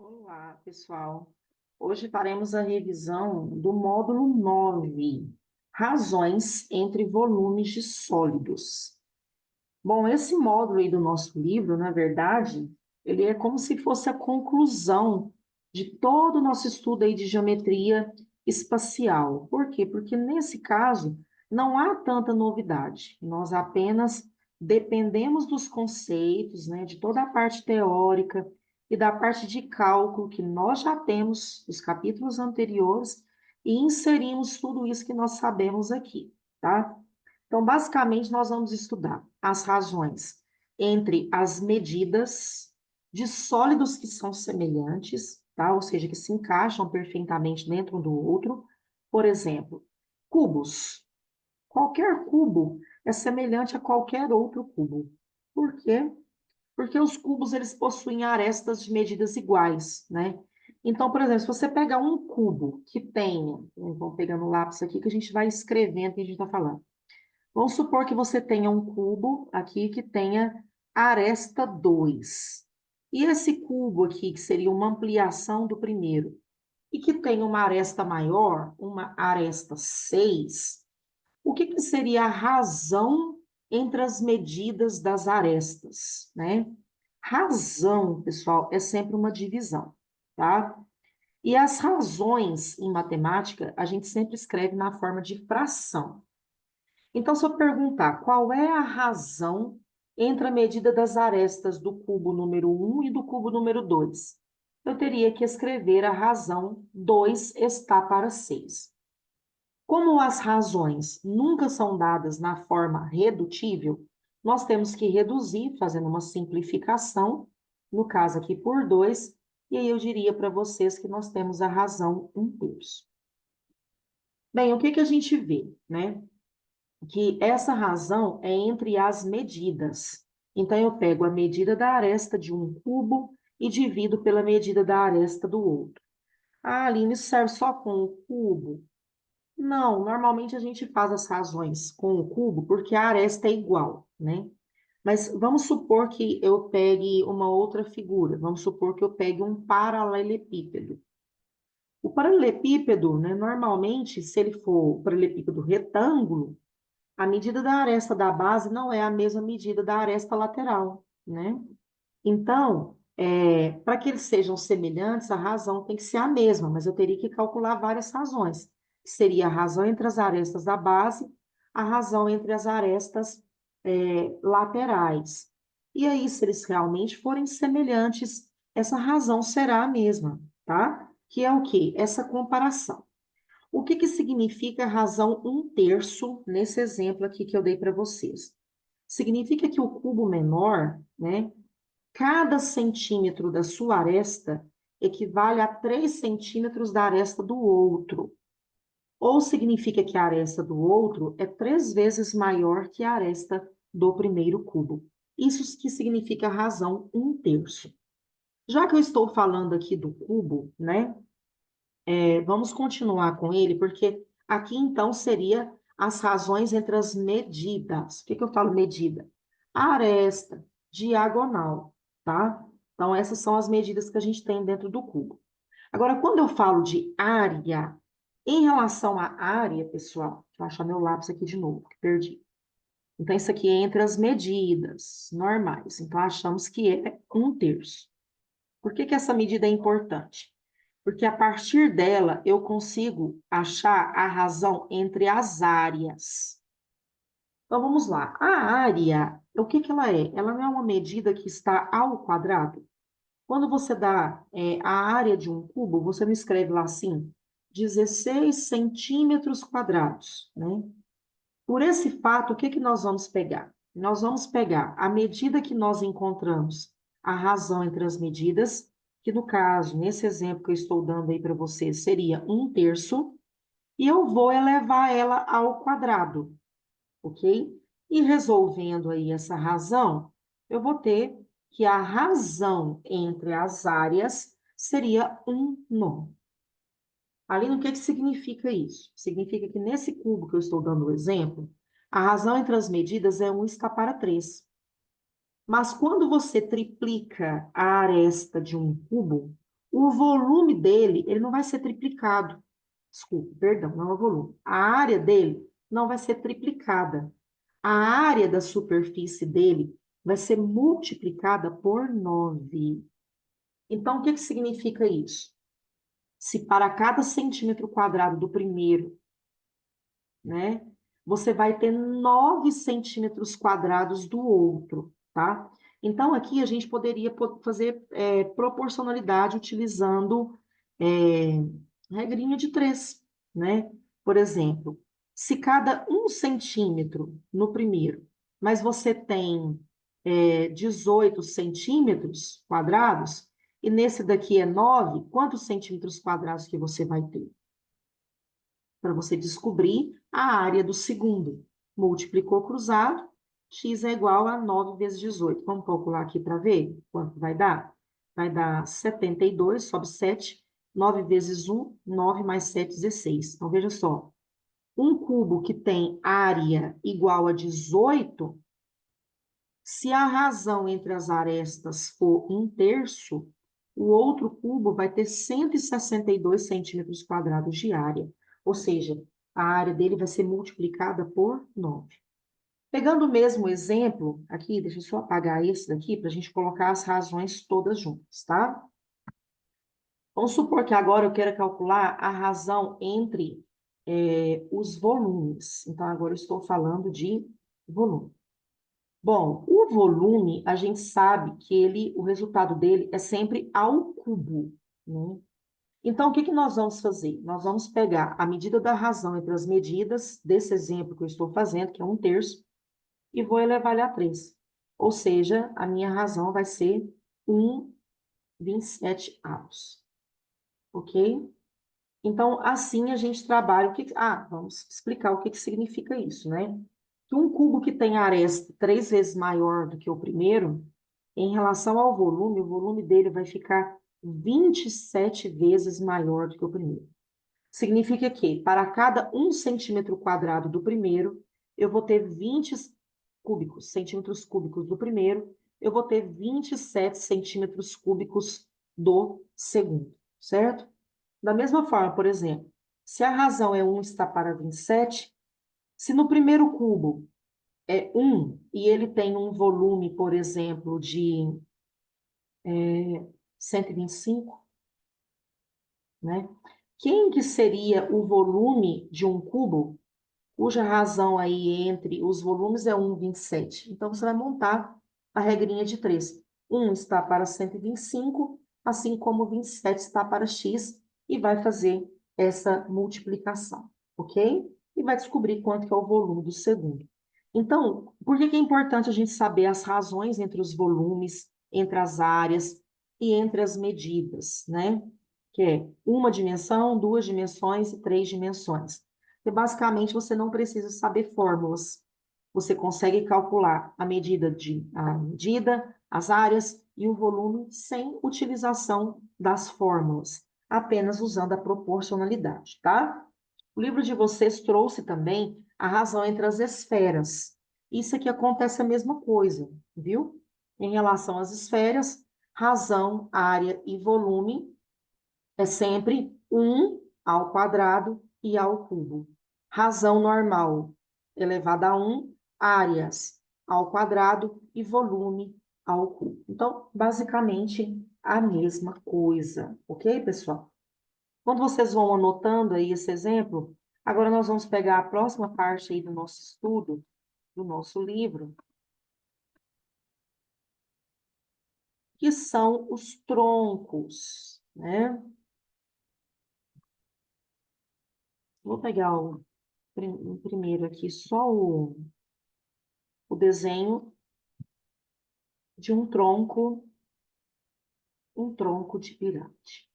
Olá, pessoal. Hoje faremos a revisão do módulo 9, razões entre volumes de sólidos. Bom, esse módulo aí do nosso livro, na verdade, ele é como se fosse a conclusão de todo o nosso estudo aí de geometria espacial. Por quê? Porque nesse caso não há tanta novidade. Nós apenas dependemos dos conceitos, né, de toda a parte teórica e da parte de cálculo que nós já temos nos capítulos anteriores e inserimos tudo isso que nós sabemos aqui, tá? Então, basicamente, nós vamos estudar as razões entre as medidas de sólidos que são semelhantes, tá? Ou seja, que se encaixam perfeitamente dentro um do outro. Por exemplo, cubos. Qualquer cubo é semelhante a qualquer outro cubo. Por quê? Porque os cubos eles possuem arestas de medidas iguais, né? Então, por exemplo, se você pegar um cubo que tenha, vamos pegar no lápis aqui que a gente vai escrevendo o que a gente está falando. Vamos supor que você tenha um cubo aqui que tenha aresta 2. E esse cubo aqui, que seria uma ampliação do primeiro, e que tem uma aresta maior, uma aresta 6, o que seria a razão entre as medidas das arestas, né? Razão, pessoal, é sempre uma divisão, tá? E as razões em matemática, a gente sempre escreve na forma de fração. Então, se eu perguntar qual é a razão entre a medida das arestas do cubo número um e do cubo número 2, eu teria que escrever a razão 2 está para 6. Como as razões nunca são dadas na forma redutível, nós temos que reduzir, fazendo uma simplificação, no caso aqui por 2, e aí eu diria para vocês que nós temos a razão 1/3. Bem, o que que a gente vê, né? Que essa razão é entre as medidas. Então, eu pego a medida da aresta de um cubo e divido pela medida da aresta do outro. Ah, Aline, isso serve só com o cubo? Não, normalmente a gente faz as razões com o cubo porque a aresta é igual, né? Mas vamos supor que eu pegue uma outra figura. Vamos supor que eu pegue um paralelepípedo. O paralelepípedo, né, normalmente, se ele for paralelepípedo retângulo, a medida da aresta da base não é a mesma medida da aresta lateral, né? Então, para que eles sejam semelhantes, a razão tem que ser a mesma, mas eu teria que calcular várias razões. Seria a razão entre as arestas da base, a razão entre as arestas laterais. E aí, se eles realmente forem semelhantes, essa razão será a mesma, tá? Que é o quê? Essa comparação. O que que significa razão 1/3 nesse exemplo aqui que eu dei para vocês? Significa que o cubo menor, né, cada centímetro da sua aresta equivale a 3 centímetros da aresta do outro. Ou significa que a aresta do outro é 3 vezes maior que a aresta do primeiro cubo. Isso que significa a razão 1/3. Já que eu estou falando aqui do cubo, né, vamos continuar com ele, porque aqui então seria as razões entre as medidas. O que que eu falo medida? Aresta, diagonal, tá? Então, essas são as medidas que a gente tem dentro do cubo. Agora, quando eu falo de área, em relação à área, pessoal, deixa eu achar meu lápis aqui de novo, que perdi. Então, isso aqui é entre as medidas normais. Então, achamos que é 1/3. Por que que essa medida é importante? Porque a partir dela eu consigo achar a razão entre as áreas. Então vamos lá. A área, o que que ela é? Ela não é uma medida que está ao quadrado. Quando você dá a área de um cubo, você não escreve lá assim, 16 centímetros quadrados, né? Por esse fato, o que que nós vamos pegar? Nós vamos pegar a medida que nós encontramos, a razão entre as medidas, que no caso, nesse exemplo que eu estou dando aí para você, seria 1/3, e eu vou elevar ela ao quadrado, ok? E resolvendo aí essa razão, eu vou ter que a razão entre as áreas seria 1/9. Aline, o que que significa isso? Significa que nesse cubo que eu estou dando o exemplo, a razão entre as medidas é 1 está para 3. Mas quando você triplica a aresta de um cubo, O volume dele, ele não vai ser triplicado. Desculpa, perdão, não é o volume. A área dele não vai ser triplicada. A área da superfície dele vai ser multiplicada por 9. Então, o que que significa isso? Se para cada centímetro quadrado do primeiro, né, você vai ter 9 centímetros quadrados do outro, tá? Então, aqui a gente poderia fazer proporcionalidade utilizando regrinha de 3, né? Por exemplo, se cada 1 centímetro no primeiro, mas você tem 18 centímetros quadrados, e nesse daqui é 9, quantos centímetros quadrados que você vai ter? Para você descobrir a área do segundo. Multiplicou cruzado, x é igual a 9 vezes 18. Vamos calcular aqui para ver quanto vai dar? Vai dar 72, sobe 7, 9 vezes 1, 9 mais 7, 16. Então, veja só, um cubo que tem área igual a 18, se a razão entre as arestas for 1/3, o outro cubo vai ter 162 centímetros quadrados de área. Ou seja, a área dele vai ser multiplicada por 9. Pegando o mesmo exemplo, aqui, deixa eu só apagar esse daqui para a gente colocar as razões todas juntas, tá? Vamos supor que agora eu quero calcular a razão entre os volumes. Então, agora eu estou falando de volume. Bom, o volume, a gente sabe que o resultado dele é sempre ao cubo, né? Então, o que que nós vamos fazer? Nós vamos pegar a medida da razão entre as medidas desse exemplo que eu estou fazendo, que é 1/3, e vou elevar ele a 3. Ou seja, a minha razão vai ser 1/27 avos. Ok? Então, assim a gente trabalha vamos explicar o que que significa isso, né? Que um cubo que tem aresta 3 vezes maior do que o primeiro, em relação ao volume, o volume dele vai ficar 27 vezes maior do que o primeiro. Significa que, para cada 1 centímetro quadrado do primeiro, eu vou ter 20 centímetros cúbicos do primeiro, eu vou ter 27 centímetros cúbicos do segundo, certo? Da mesma forma, por exemplo, se a razão é 1 está para 27, se no primeiro cubo é 1 e ele tem um volume, por exemplo, de 125, né? Quem que seria o volume de um cubo cuja razão aí entre os volumes é 1/27? Então, você vai montar a regrinha de 3. 1 está para 125, assim como 27 está para x, e vai fazer essa multiplicação, ok? E vai descobrir quanto que é o volume do segundo. Então, por que que é importante a gente saber as razões entre os volumes, entre as áreas e entre as medidas, né? Que é uma dimensão, 2 dimensões e 3 dimensões. Porque basicamente você não precisa saber fórmulas. Você consegue calcular a medida, as áreas e o volume sem utilização das fórmulas, apenas usando a proporcionalidade, tá? O livro de vocês trouxe também a razão entre as esferas. Isso aqui acontece a mesma coisa, viu? Em relação às esferas, razão, área e volume é sempre 1 ao quadrado e ao cubo. Razão normal elevada a 1, áreas ao quadrado e volume ao cubo. Então, basicamente, a mesma coisa, ok, pessoal? Quando vocês vão anotando aí esse exemplo, agora nós vamos pegar a próxima parte aí do nosso estudo, do nosso livro, que são os troncos, né? Vou pegar primeiro aqui só o desenho de um tronco de pirâmide.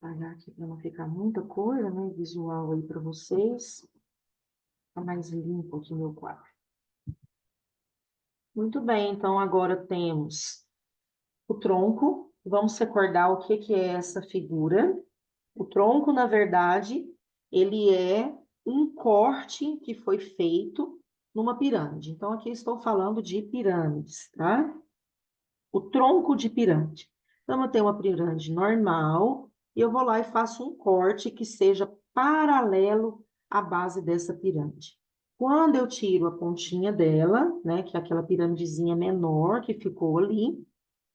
Vou apagar aqui para não ficar muita coisa, né, visual aí para vocês. Tá mais limpo aqui o meu quadro. Muito bem, então agora temos o tronco. Vamos recordar o que que é essa figura. O tronco, na verdade, ele é um corte que foi feito numa pirâmide. Então, aqui estou falando de pirâmides, tá? O tronco de pirâmide. Então, eu tenho uma pirâmide normal, e eu vou lá e faço um corte que seja paralelo à base dessa pirâmide. Quando eu tiro a pontinha dela, né, que é aquela piramidezinha menor que ficou ali,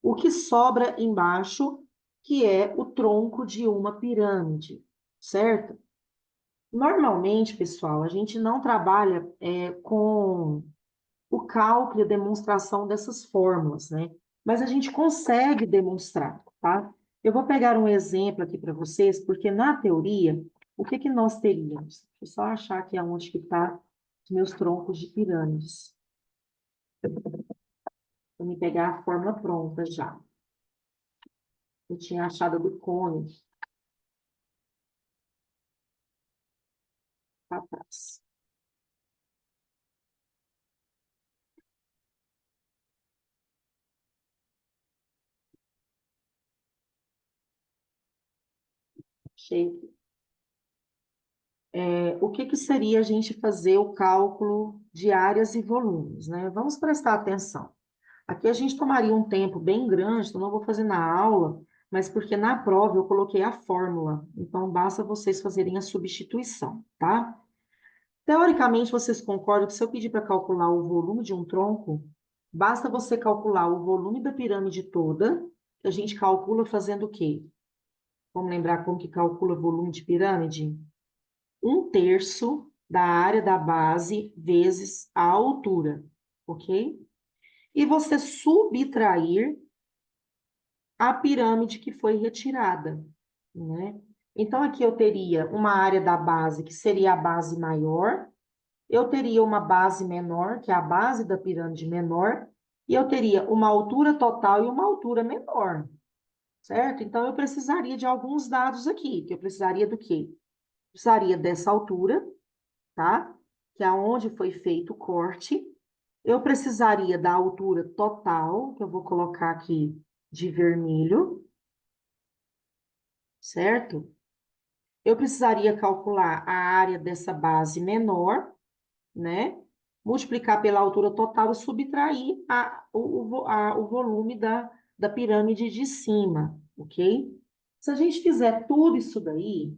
o que sobra embaixo, que é o tronco de uma pirâmide, certo? Normalmente, pessoal, a gente não trabalha com o cálculo e a demonstração dessas fórmulas, né? Mas a gente consegue demonstrar, tá? Eu vou pegar um exemplo aqui para vocês, porque na teoria, o que que nós teríamos? Deixa eu só achar aqui aonde que está os meus troncos de pirâmides. Vou me pegar a fórmula pronta já. Eu tinha achado a do cone para trás. Achei. O que que seria a gente fazer o cálculo de áreas e volumes, né? Vamos prestar atenção. Aqui a gente tomaria um tempo bem grande, então não vou fazer na aula, mas porque na prova eu coloquei a fórmula, então basta vocês fazerem a substituição, tá? Teoricamente, vocês concordam que se eu pedir para calcular o volume de um tronco, basta você calcular o volume da pirâmide toda, que a gente calcula fazendo o quê? Vamos lembrar como que calcula volume de pirâmide? Um terço da área da base vezes a altura, ok? E você subtrair a pirâmide que foi retirada, né? Então, aqui eu teria uma área da base, que seria a base maior, eu teria uma base menor, que é a base da pirâmide menor, e eu teria uma altura total e uma altura menor, certo? Então, eu precisaria de alguns dados aqui, que eu precisaria do quê? Precisaria dessa altura, tá? Que é onde foi feito o corte. Eu precisaria da altura total, que eu vou colocar aqui de vermelho, certo? Eu precisaria calcular a área dessa base menor, né? Multiplicar pela altura total e subtrair o volume da pirâmide de cima, ok? Se a gente fizer tudo isso daí,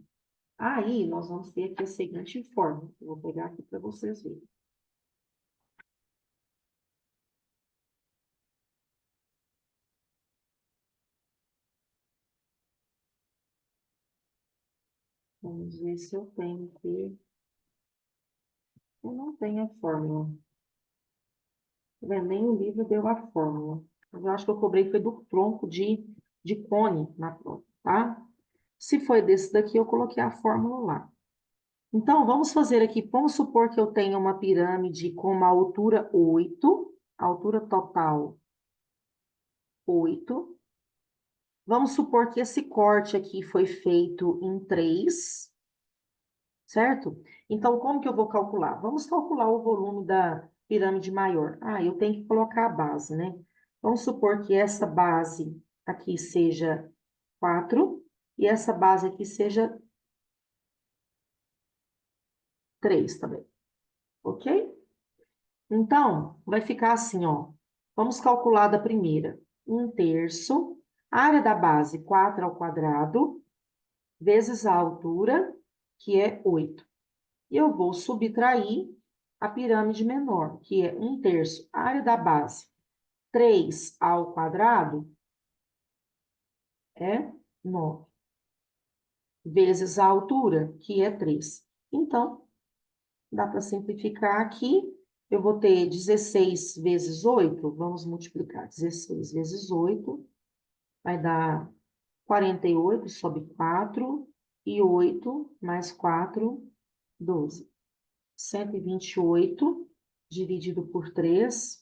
aí nós vamos ter aqui a seguinte fórmula. Eu vou pegar aqui para vocês verem. Vamos ver se eu tenho aqui. Eu não tenho a fórmula. Tá vendo? Nem o livro deu a fórmula. Mas eu acho que eu cobrei foi do tronco de cone na prova, tá? Se foi desse daqui, eu coloquei a fórmula lá. Então, vamos fazer aqui, vamos supor que eu tenha uma pirâmide com uma altura 8, altura total 8. Vamos supor que esse corte aqui foi feito em 3, certo? Então, como que eu vou calcular? Vamos calcular o volume da pirâmide maior. Ah, eu tenho que colocar a base, né? Vamos supor que essa base aqui seja 4 e essa base aqui seja 3 também, ok? Então, vai ficar assim, ó. Vamos calcular da primeira. Um terço, área da base, 4 ao quadrado, vezes a altura, que é 8. E eu vou subtrair a pirâmide menor, que é um terço, área da base, 3 ao quadrado, é 9, vezes a altura, que é 3. Então, dá para simplificar aqui. Eu vou ter 16 vezes 8. Vamos multiplicar. 16 vezes 8 vai dar 48 sobre 4 e 8 mais 4, 12. 128 dividido por 3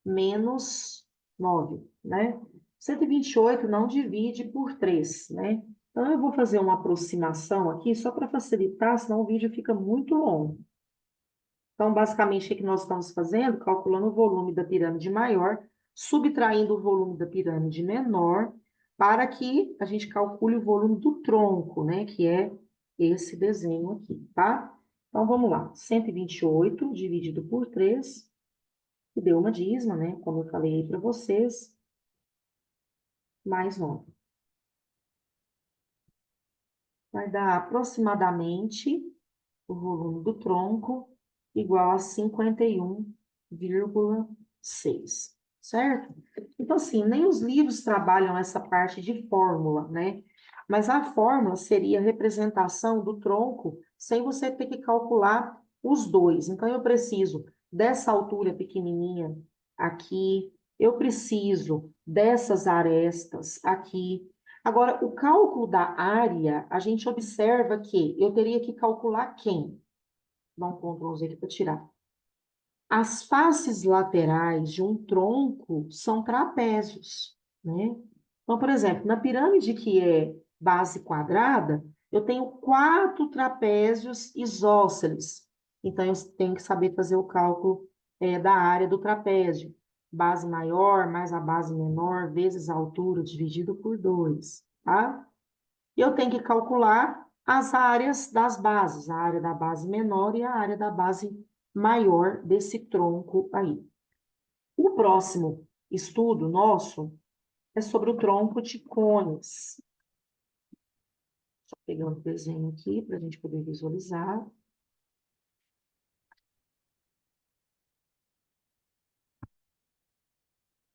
menos 9, né? 128 não divide por 3, né? Então, eu vou fazer uma aproximação aqui só para facilitar, senão o vídeo fica muito longo. Então, basicamente, o que nós estamos fazendo? Calculando o volume da pirâmide maior, subtraindo o volume da pirâmide menor, para que a gente calcule o volume do tronco, né? Que é esse desenho aqui, tá? Então, vamos lá. 128 dividido por 3, que deu uma dízima, né? Como eu falei aí para vocês. mais 9. Vai dar aproximadamente o volume do tronco igual a 51,6, certo? Então, assim, nem os livros trabalham essa parte de fórmula, né? Mas a fórmula seria a representação do tronco sem você ter que calcular os dois. Então, eu preciso dessa altura pequenininha aqui, eu preciso dessas arestas aqui. Agora, o cálculo da área, a gente observa que eu teria que calcular quem? Dá um Ctrl Z aqui para tirar. As faces laterais de um tronco são trapézios, né? Então, por exemplo, na pirâmide que é base quadrada, eu tenho 4 trapézios isósceles. Então, eu tenho que saber fazer o cálculo da área do trapézio. Base maior mais a base menor vezes a altura dividido por 2, tá? E eu tenho que calcular as áreas das bases, a área da base menor e a área da base maior desse tronco aí. O próximo estudo nosso é sobre o tronco de cones. Só pegando o desenho aqui para a gente poder visualizar.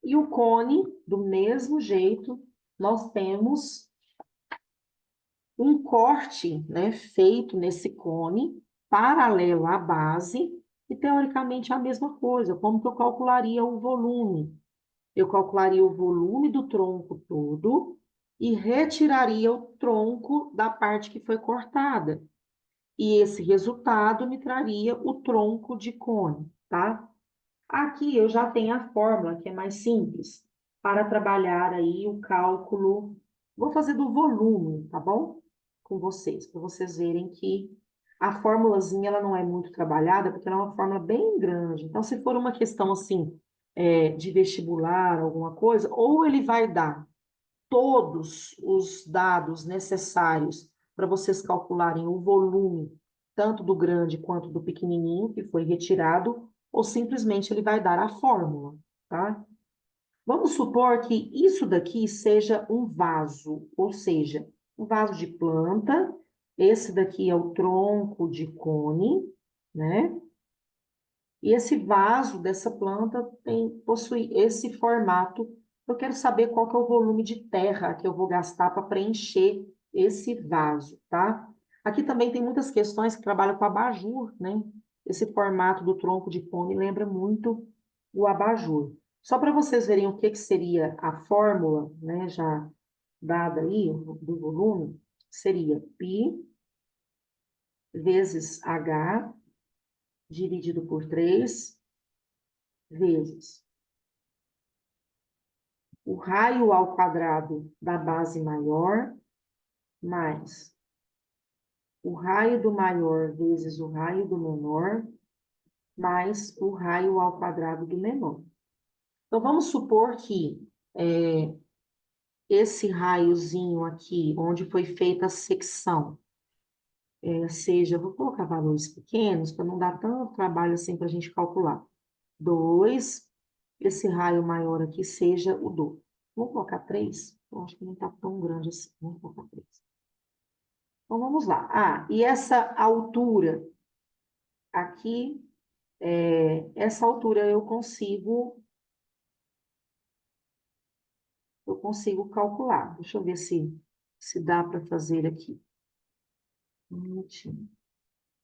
E o cone, do mesmo jeito, nós temos um corte, né, feito nesse cone, paralelo à base, e teoricamente é a mesma coisa. Como que eu calcularia o volume? Eu calcularia o volume do tronco todo e retiraria o tronco da parte que foi cortada. E esse resultado me traria o tronco de cone, tá? Aqui eu já tenho a fórmula, que é mais simples, para trabalhar aí o cálculo. Vou fazer do volume, tá bom? Com vocês, para vocês verem que a formulazinha ela não é muito trabalhada, porque ela é uma fórmula bem grande. Então, se for uma questão assim, de vestibular, alguma coisa, ou ele vai dar todos os dados necessários para vocês calcularem o volume, tanto do grande quanto do pequenininho, que foi retirado, ou simplesmente ele vai dar a fórmula, tá? Vamos supor que isso daqui seja um vaso, ou seja, um vaso de planta, esse daqui é o tronco de cone, né? E esse vaso dessa planta possui esse formato. Eu quero saber qual que é o volume de terra que eu vou gastar para preencher esse vaso, tá? Aqui também tem muitas questões que trabalham com abajur, né? Esse formato do tronco de pome lembra muito o abajur. Só para vocês verem o que seria a fórmula, né, já dada aí, do volume, seria π vezes H dividido por 3 vezes o raio ao quadrado da base maior, mais o raio do maior vezes o raio do menor, mais o raio ao quadrado do menor. Então, vamos supor que esse raiozinho aqui, onde foi feita a secção, seja, vou colocar valores pequenos, para não dar tanto trabalho assim para a gente calcular. 2, esse raio maior aqui seja o 2. Vou colocar 3, eu acho que não está tão grande assim. Vamos colocar 3. Então, vamos lá. Ah, e essa altura aqui, essa altura eu consigo calcular. Deixa eu ver se dá para fazer aqui. Um minutinho.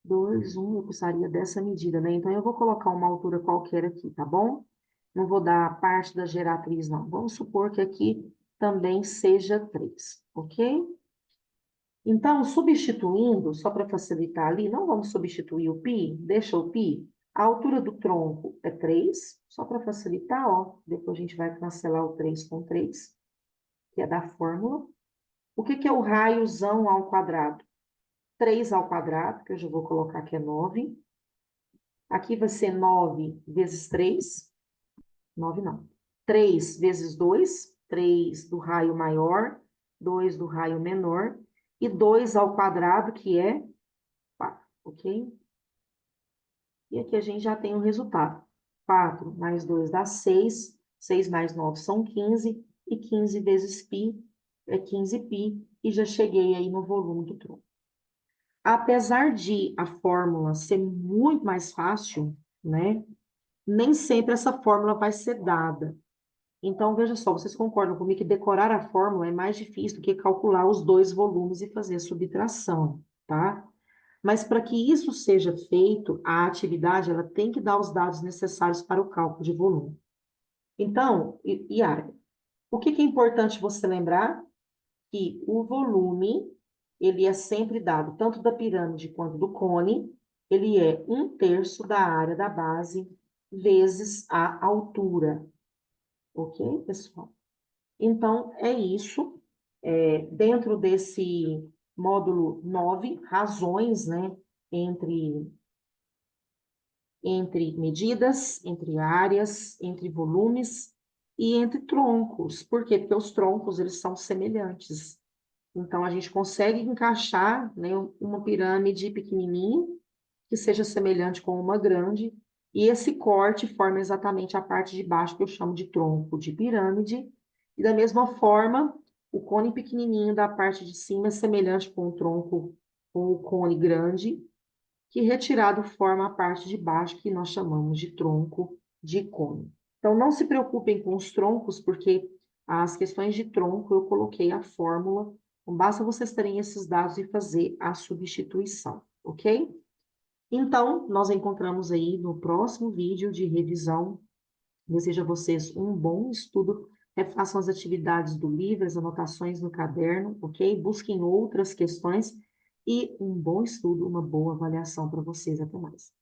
2, 1, eu precisaria dessa medida, né? Então, eu vou colocar uma altura qualquer aqui, tá bom? Não vou dar a parte da geratriz, não. Vamos supor que aqui também seja 3, ok? Então, substituindo, só para facilitar ali, não vamos substituir o π, deixa o π. A altura do tronco é 3, só para facilitar, ó. Depois a gente vai cancelar o 3 com 3, que é da fórmula. O que é o raiozão ao quadrado? 3 ao quadrado, que eu já vou colocar que é 9. Aqui vai ser 9 vezes 3. 9 não. 3 vezes 2, 3 do raio maior, 2 do raio menor, e 2 ao quadrado, que é 4, ok? E aqui a gente já tem o resultado. 4 mais 2 dá 6, 6 mais 9 são 15, e 15 vezes π é 15π, e já cheguei aí no volume do tronco. Apesar de a fórmula ser muito mais fácil, né? Nem sempre essa fórmula vai ser dada. Então, veja só, vocês concordam comigo que decorar a fórmula é mais difícil do que calcular os dois volumes e fazer a subtração, tá? Mas para que isso seja feito, a atividade ela tem que dar os dados necessários para o cálculo de volume. Então, Yara, o que é importante você lembrar? Que o volume, ele é sempre dado, tanto da pirâmide quanto do cone, ele é 1/3 da área da base vezes a altura. Ok, pessoal? Então, é isso. Dentro desse módulo 9, razões, né, entre medidas, entre áreas, entre volumes e entre troncos. Por quê? Porque os troncos, eles são semelhantes. Então, a gente consegue encaixar, né, uma pirâmide pequenininha, que seja semelhante com uma grande, e esse corte forma exatamente a parte de baixo, que eu chamo de tronco de pirâmide, e da mesma forma, o cone pequenininho da parte de cima é semelhante com o tronco, com o cone grande, que retirado forma a parte de baixo, que nós chamamos de tronco de cone. Então, não se preocupem com os troncos, porque as questões de tronco eu coloquei a fórmula, então basta vocês terem esses dados e fazer a substituição, ok? Então, nós encontramos aí no próximo vídeo de revisão. Desejo a vocês um bom estudo. Refaçam as atividades do livro, as anotações no caderno, ok? Busquem outras questões e um bom estudo, uma boa avaliação para vocês. Até mais.